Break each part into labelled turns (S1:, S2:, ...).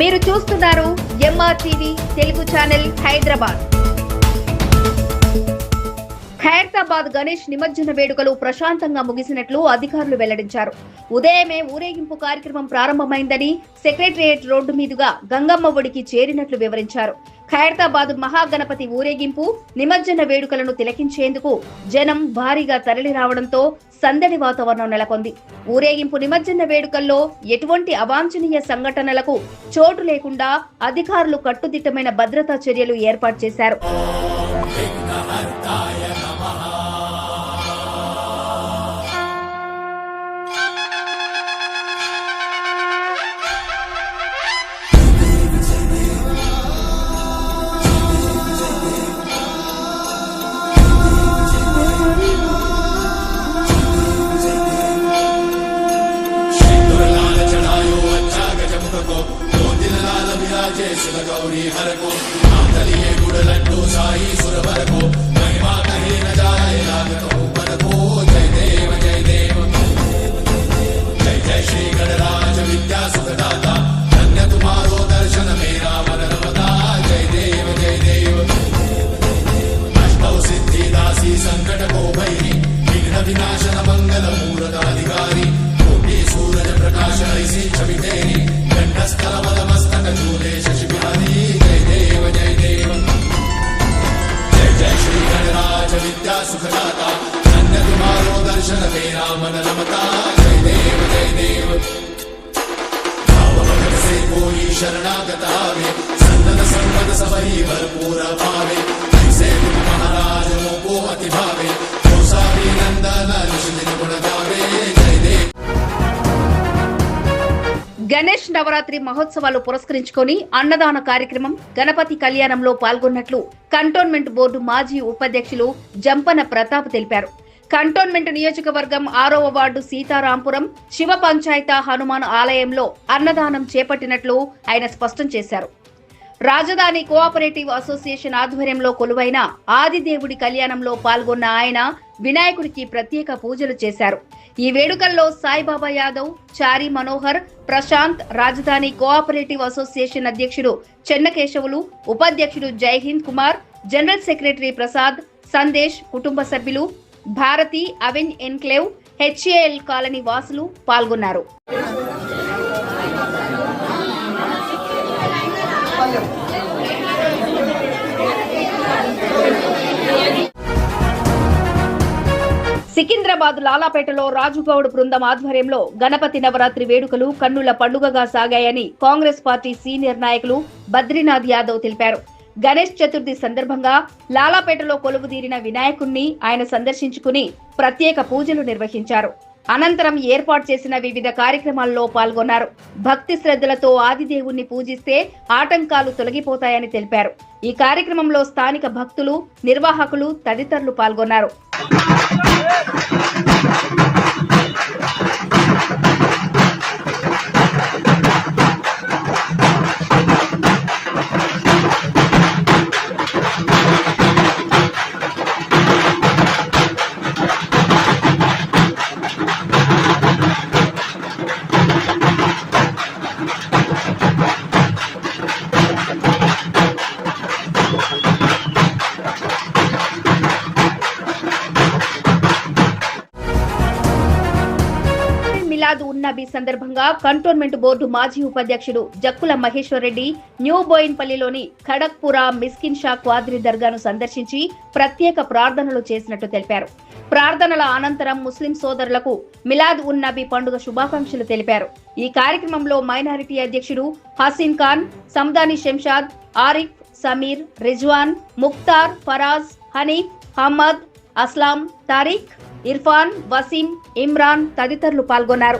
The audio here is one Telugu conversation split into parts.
S1: మీరు చూస్తున్నారు ఎంఆర్టీవీ తెలుగు ఛానల్ హైదరాబాద్. ఖైరతాబాద్ గణేష్ నిమజ్జన వేడుకలు ప్రశాంతంగా ముగిసినట్లు అధికారులు వెల్లడించారు. ఉదయమే ఊరేగింపు కార్యక్రమం ప్రారంభమైందని, సెక్రటేరియట్ రోడ్డు మీదుగా గంగమ్మ ఒడికి చేరినట్లు వివరించారు. ఖైరతాబాద్ మహాగణపతి ఊరేగింపు, నిమజ్జన వేడుకలను తిలకించేందుకు జనం భారీగా తరలి రావడంతో సందడి వాతావరణం నెలకొంది. ఊరేగింపు, నిమజ్జన వేడుకల్లో ఎటువంటి అవాంఛనీయ సంఘటనలకు చోటు లేకుండా అధికారులు కట్టుదిట్టమైన భద్రతా చర్యలు ఏర్పాటు చేశారు.
S2: गौरी हर को नाथलिए गुड़लड्डू साई सुरवर को महिमा कहे न जाए लागत ऊपर को। जय देव जय देव जय जय श्री गणराज विद्या सुखदाता, धन्य तुम्हारो दर्शन मेरा मन रमता। जय देव जय देव अष्टौ सिद्धि दासी संकट को भैरी, विघ्न विनाशन मंगल मूर्त अधिकारी, कोटि सूरज प्रकाश ऐसी छवि तेरी, कंठस्थल मद मस्तक झूले शशि बिहारी। जय देव जय देव जय जय श्री गणराज विद्या सुखदाता, धन्य तुम्हारो दर्शन मेरा मन रमता। जय देव जय देव भाव भगत से कोई शरणागत आवे, सन्नत संपद सबही भरपूर पावे। ऐसे तुम महाराज को अति भावे, गोसावी नंदन ऋषि दिन गुण गावे। जय देव.
S1: గణేష్ నవరాత్రి మహోత్సవాలు పురస్కరించుకొని అన్నదాన కార్యక్రమం, గణపతి కళ్యాణంలో పాల్గొన్నట్లు కంటోన్మెంట్ బోర్డు మాజీ ఉపాధ్యక్షులు జంపన ప్రతాప్ తెలిపారు. కంటోన్మెంట్ నియోజకవర్గం 6వ వార్డు సీతారాంపురం శివ పంచాయత హనుమాన్ ఆలయంలో అన్నదానం చేపట్టినట్లు ఆయన స్పష్టం చేశారు. రాజధాని కోఆపరేటివ్ అసోసియేషన్ ఆధ్వర్యంలో కొలువైన ఆదిదేవుడి కళ్యాణంలో పాల్గొన్న ఆయన వినాయకుడికి ప్రత్యేక పూజలు చేశారు. ఈ వేడుకల్లో సాయిబాబా యాదవ్, చారి మనోహర్, ప్రశాంత్, రాజధాని కోఆపరేటివ్ అసోసియేషన్ అధ్యక్షుడు చెన్నకేశవులు, ఉపాధ్యక్షుడు జైహింద్ కుమార్, జనరల్ సెక్రటరీ ప్రసాద్, సందేశ్, కుటుంబ సభ్యులు, భారతి, అవెన్ ఎన్క్లేవ్, హెచ్ఏఎల్ కాలనీ వాసులు పాల్గొన్నారు. సికింద్రాబాద్ లాలాపేటలో రాజుగౌడ్ బృందం ఆధ్వర్యంలో గణపతి నవరాత్రి వేడుకలు కన్నుల పండుగగా సాగాయని కాంగ్రెస్ పార్టీ సీనియర్ నాయకులు బద్రీనాథ్ యాదవ్ తెలిపారు. గణేష్ చతుర్థి సందర్భంగా లాలాపేటలో కొలువుదీరిన వినాయకుణ్ణి ఆయన సందర్శించుకుని ప్రత్యేక పూజలు నిర్వహించారు. అనంతరం ఏర్పాటు చేసిన వివిధ కార్యక్రమాల్లో పాల్గొన్నారు. భక్తి శ్రద్ధలతో ఆదిదేవుణ్ణి పూజిస్తే ఆటంకాలు తొలగిపోతాయని తెలిపారు. ఈ కార్యక్రమంలో స్థానిక భక్తులు, నిర్వాహకులు తదితరులు పాల్గొన్నారు. మిలాద్ ఉన్ నబీ సందర్భంగా కంటోన్మెంట్ బోర్డు మాజీ ఉపాధ్యక్షుడు జక్కుల మహేశ్వర్ రెడ్డి న్యూ బోయిన్పల్లిలోని ఖడక్పురా మిస్కిన్ షా క్వాద్రి దర్గాను సందర్శించి ప్రత్యేక ప్రార్థనలు చేసినట్టు తెలిపారు. ప్రార్థనల అనంతరం ముస్లిం సోదరులకు మిలాద్ ఉన్ నబీ పండుగ శుభాకాంక్షలు తెలిపారు. ఈ కార్యక్రమంలో మైనారిటీ అధ్యక్షుడు హసీన్ ఖాన్, సందాని శంషాద్, ఆరిఫ్, సమీర్, రిజ్వాన్, ముక్తార్, ఫరాజ్, హనీఫ్, అహ్మద్, అస్లాం, తారిక్, ఇర్ఫాన్, వసీం, ఇమ్రాన్ తదితరులు పాల్గొన్నారు.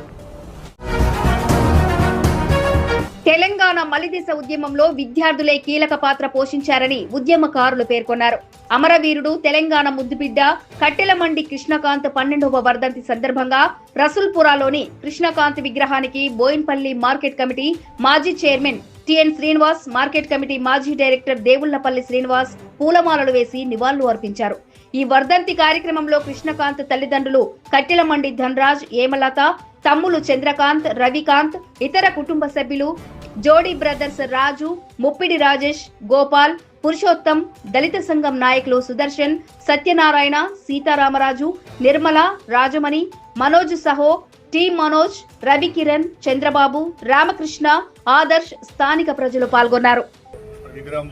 S1: తెలంగాణ మలిదశ ఉద్యమంలో విద్యార్థులే కీలక పాత్ర పోషించారని ఉద్యమకారులు పేర్కొన్నారు. అమరవీరుడు, తెలంగాణ ముద్దుబిడ్డ కట్టెలమండి కృష్ణకాంత్ 12వ వర్ధంతి సందర్భంగా రసూల్పురాలోని కృష్ణకాంత్ విగ్రహానికి బోయిన్పల్లి మార్కెట్ కమిటీ మాజీ chairman TN Srinivas, market committee మాజీ డైరెక్టర్ దేవుళ్లపల్లి శ్రీనివాస్ పూలమాలలు వేసి నివాళులు అర్పించారు. ఈ వర్ధంతి కార్యక్రమంలో కృష్ణకాంత్ తల్లిదండ్రులు కట్టెలమండి ధనరాజ్, ఏమలత, తమ్ములు చంద్రకాంత్, రవికాంత్, ఇతర కుటుంబ సభ్యులు, జోడీ బ్రదర్స్ రాజు, ముప్పిడి రాజేష్, గోపాల్, పురుషోత్తం, దళిత సంఘం నాయకులు సుదర్శన్, సత్యనారాయణ, సీతారామరాజు, నిర్మల, రాజమణి, మనోజ్ సహో, టి మనోజ్, రవికిరణ్, చంద్రబాబు, రామకృష్ణ, ఆదర్శ్, స్థానిక ప్రజలు పాల్గొన్నారు.
S3: విగ్రహం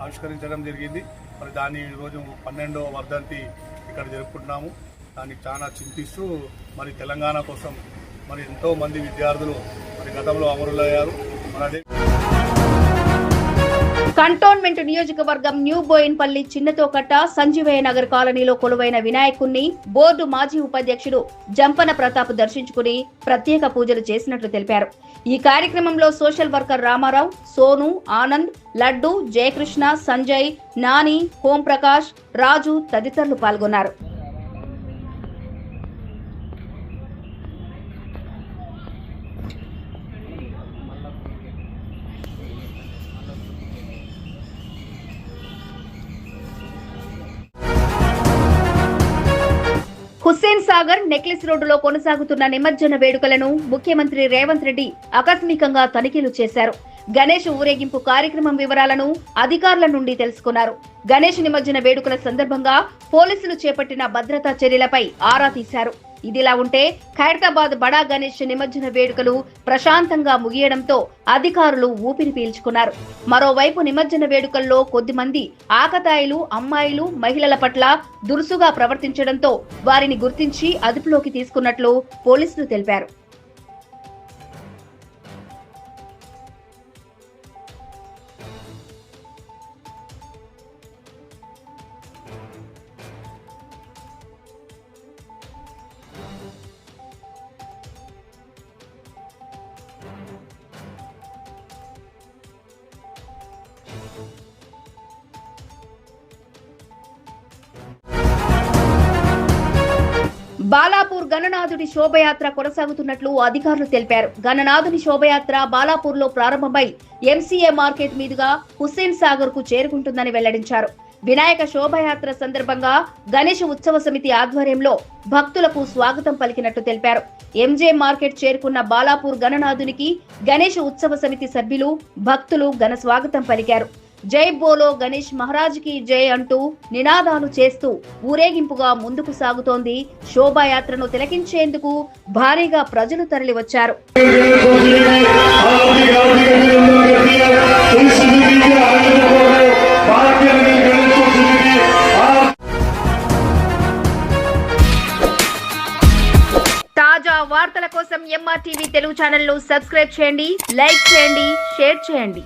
S3: ఆవిష్కరించడం జరిగింది. మరి దాన్ని ఈరోజు 12వ వర్ధంతి ఇక్కడ జరుపుకుంటున్నాము. దానికి చాలా చింతిస్తూ మరి తెలంగాణ కోసం మరి ఎంతో మంది విద్యార్థులు మరి గతంలో అమరులయ్యారు. మరి అదే
S1: కంటోన్మెంట్ నియోజకవర్గం న్యూ బోయిన్పల్లి చిన్నతోకట్ట సంజీవయ్య నగర్ కాలనీలో కొలువైన వినాయకుణ్ణి బోర్డు మాజీ ఉపాధ్యక్షుడు జంపన ప్రతాప్ దర్శించుకుని ప్రత్యేక పూజలు చేసినట్లు తెలిపారు. ఈ కార్యక్రమంలో సోషల్ వర్కర్ రామారావు, సోను, ఆనంద్, లడ్డు, జయకృష్ణ, సంజయ్, నాని, హోం ప్రకాష్, రాజు తదితరులు పాల్గొన్నారు. హుస్సేన్ సాగర్ నెక్లెస్ రోడ్డులో కొనసాగుతున్న నిమజ్జన వేడుకలను ముఖ్యమంత్రి రేవంత్ రెడ్డి ఆకస్మికంగా తనిఖీలు చేశారు. గణేష్ ఊరేగింపు కార్యక్రమం వివరాలను అధికారుల నుండి తెలుసుకున్నారు. గణేష్ నిమజ్జన వేడుకల సందర్భంగా పోలీసులు చేపట్టిన భద్రతా చర్యలపై ఆరా తీశారు. ఇదిలా ఉంటే ఖైరతాబాద్ బడా గణేష్ నిమజ్జన వేడుకలు ప్రశాంతంగా ముగియడంతో అధికారులు ఊపిరి పీల్చుకున్నారు. మరోవైపు నిమజ్జన వేడుకల్లో కొద్దిమంది ఆకతాయిలు అమ్మాయిలు, మహిళల పట్ల దురుసుగా ప్రవర్తించడంతో వారిని గుర్తించి అదుపులోకి తీసుకున్నట్లు పోలీసులు తెలిపారు. బాలాపూర్ గణనాథుడి శోభయాత్ర కొనసాగుతున్నట్లు అధికారులు తెలిపారు. గణనాథుని శోభయాత్ర బాలాపూర్లో ప్రారంభమై ఎంసీఏ మార్కెట్ మీదుగా హుస్సేన్ సాగర్ కు చేరుకుంటుందని వెల్లడించారు. వినాయక శోభయాత్ర సందర్భంగా గణేష్ ఉత్సవ సమితి ఆధ్వర్యంలో భక్తులకు స్వాగతం పలికినట్టు తెలిపారు. ఎంజే మార్కెట్ చేరుకున్న బాలాపూర్ గణనాథునికి గణేష్ ఉత్సవ సమితి సభ్యులు, భక్తులు ఘన స్వాగతం పలికారు. జై బోలో గణేష్ మహారాజ్ కి జై అంటూ నినాదాలు చేస్తూ ఊరేగింపుగా ముందుకు సాగుతోంది. శోభాయాత్రను తిలకించేందుకు భారీగా ప్రజలు తరలివచ్చారు. తాజా వార్తల కోసం MRTV తెలుగు ఛానల్ ను సబ్స్క్రైబ్ చేయండి, లైక్ చేయండి, షేర్ చేయండి.